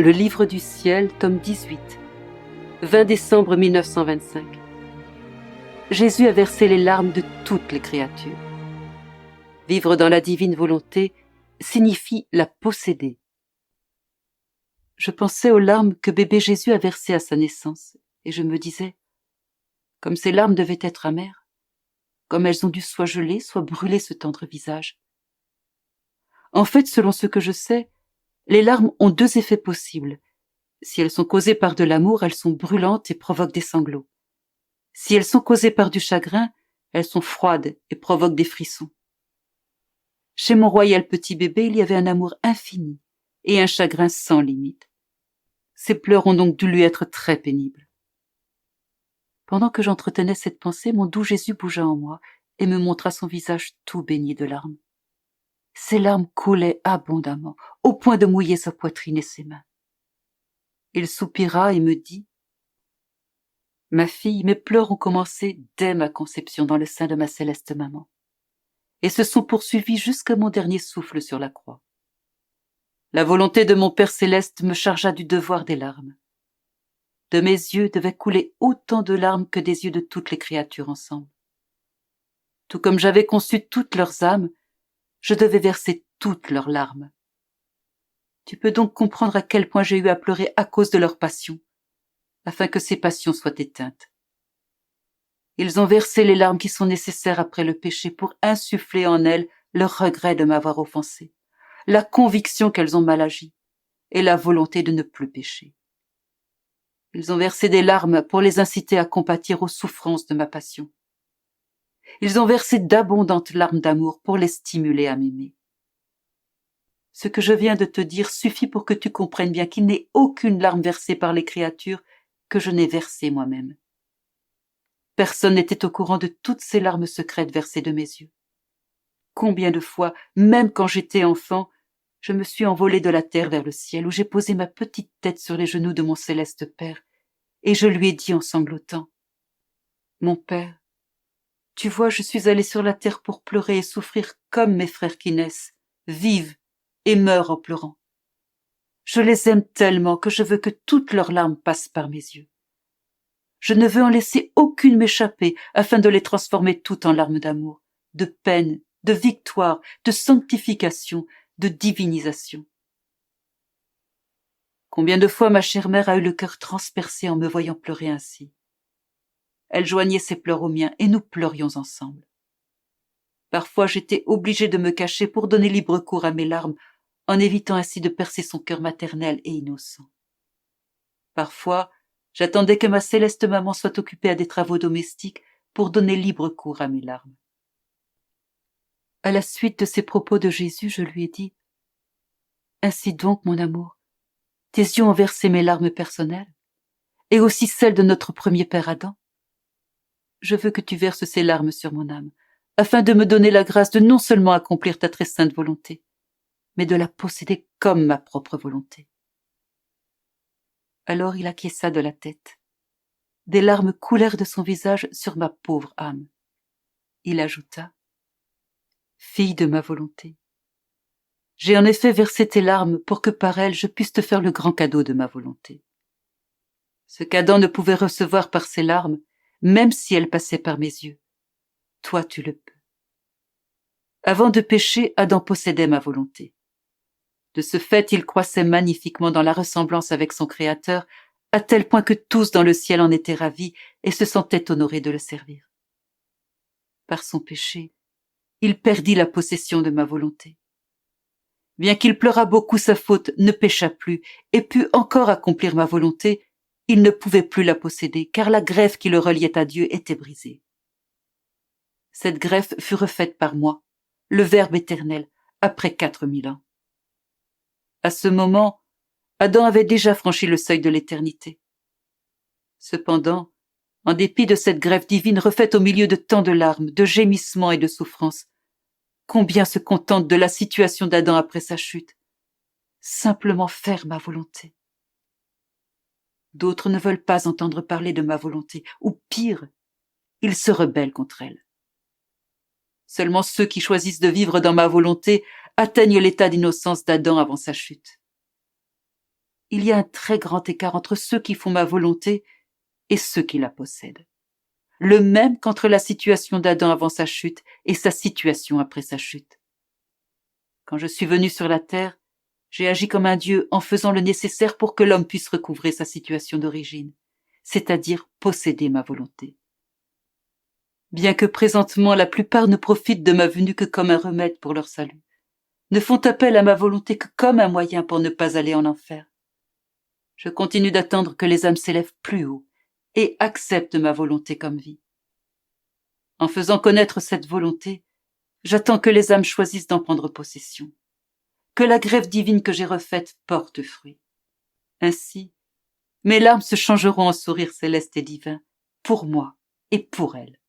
Le livre du ciel, tome 18, 20 décembre 1925. Jésus a versé les larmes de toutes les créatures. Vivre dans la divine volonté signifie la posséder. Je pensais aux larmes que bébé Jésus a versées à sa naissance, et je me disais, comme ces larmes devaient être amères, comme elles ont dû soit geler, soit brûler ce tendre visage. En fait, selon ce que je sais, les larmes ont deux effets possibles. Si elles sont causées par de l'amour, elles sont brûlantes et provoquent des sanglots. Si elles sont causées par du chagrin, elles sont froides et provoquent des frissons. Chez mon royal petit bébé, il y avait un amour infini et un chagrin sans limite. Ses pleurs ont donc dû lui être très pénibles. Pendant que j'entretenais cette pensée, mon doux Jésus bougea en moi et me montra son visage tout baigné de larmes. Ses larmes coulaient abondamment, au point de mouiller sa poitrine et ses mains. Il soupira et me dit « Ma fille, mes pleurs ont commencé dès ma conception dans le sein de ma céleste maman, et se sont poursuivis jusqu'à mon dernier souffle sur la croix. La volonté de mon Père céleste me chargea du devoir des larmes. De mes yeux devaient couler autant de larmes que des yeux de toutes les créatures ensemble. Tout comme j'avais conçu toutes leurs âmes, je devais verser toutes leurs larmes. Tu peux donc comprendre à quel point j'ai eu à pleurer à cause de leurs passions, afin que ces passions soient éteintes. Ils ont versé les larmes qui sont nécessaires après le péché pour insuffler en elles le regret de m'avoir offensé, la conviction qu'elles ont mal agi et la volonté de ne plus pécher. Ils ont versé des larmes pour les inciter à compatir aux souffrances de ma passion. Ils ont versé d'abondantes larmes d'amour pour les stimuler à m'aimer. Ce que je viens de te dire suffit pour que tu comprennes bien qu'il n'est aucune larme versée par les créatures que je n'ai versée moi-même. Personne n'était au courant de toutes ces larmes secrètes versées de mes yeux. Combien de fois, même quand j'étais enfant, je me suis envolée de la terre vers le ciel, où j'ai posé ma petite tête sur les genoux de mon céleste Père, et je lui ai dit en sanglotant, « Mon Père, tu vois, je suis allée sur la terre pour pleurer et souffrir comme mes frères qui naissent, vivent et meurent en pleurant. Je les aime tellement que je veux que toutes leurs larmes passent par mes yeux. Je ne veux en laisser aucune m'échapper afin de les transformer toutes en larmes d'amour, de peine, de victoire, de sanctification, de divinisation. » Combien de fois ma chère mère a eu le cœur transpercé en me voyant pleurer ainsi. Elle joignait ses pleurs aux miens et nous pleurions ensemble. Parfois j'étais obligée de me cacher pour donner libre cours à mes larmes, en évitant ainsi de percer son cœur maternel et innocent. Parfois, j'attendais que ma céleste maman soit occupée à des travaux domestiques pour donner libre cours à mes larmes. À la suite de ces propos de Jésus, je lui ai dit « Ainsi donc, mon amour, tes yeux ont versé mes larmes personnelles, et aussi celles de notre premier père Adam. Je veux que tu verses ces larmes sur mon âme, afin de me donner la grâce de non seulement accomplir ta très sainte volonté, mais de la posséder comme ma propre volonté. » Alors il acquiesça de la tête. Des larmes coulèrent de son visage sur ma pauvre âme. Il ajouta « Fille de ma volonté, j'ai en effet versé tes larmes pour que par elles je puisse te faire le grand cadeau de ma volonté. Ce qu'Adam ne pouvait recevoir par ses larmes, même si elles passaient par mes yeux, toi tu le peux. Avant de pécher, Adam possédait ma volonté. De ce fait, il croissait magnifiquement dans la ressemblance avec son Créateur, à tel point que tous dans le ciel en étaient ravis et se sentaient honorés de le servir. Par son péché, il perdit la possession de ma volonté. Bien qu'il pleurât beaucoup sa faute, ne pécha plus et put encore accomplir ma volonté, il ne pouvait plus la posséder, car la greffe qui le reliait à Dieu était brisée. Cette greffe fut refaite par moi, le Verbe éternel, après 4000 ans. À ce moment, Adam avait déjà franchi le seuil de l'éternité. Cependant, en dépit de cette greffe divine refaite au milieu de tant de larmes, de gémissements et de souffrances, combien se contente de la situation d'Adam après sa chute, simplement faire ma volonté. D'autres ne veulent pas entendre parler de ma volonté, ou pire, ils se rebellent contre elle. Seulement ceux qui choisissent de vivre dans ma volonté atteignent l'état d'innocence d'Adam avant sa chute. il y a un très grand écart entre ceux qui font ma volonté et ceux qui la possèdent. Le même qu'entre la situation d'Adam avant sa chute et sa situation après sa chute. Quand je suis venu sur la terre, j'ai agi comme un Dieu en faisant le nécessaire pour que l'homme puisse recouvrer sa situation d'origine, c'est-à-dire posséder ma volonté. Bien que présentement la plupart ne profitent de ma venue que comme un remède pour leur salut, ne font appel à ma volonté que comme un moyen pour ne pas aller en enfer. Je continue d'attendre que les âmes s'élèvent plus haut et acceptent ma volonté comme vie. En faisant connaître cette volonté, j'attends que les âmes choisissent d'en prendre possession, que la grève divine que j'ai refaite porte fruit. Ainsi, mes larmes se changeront en sourires célestes et divins, pour moi et pour elles.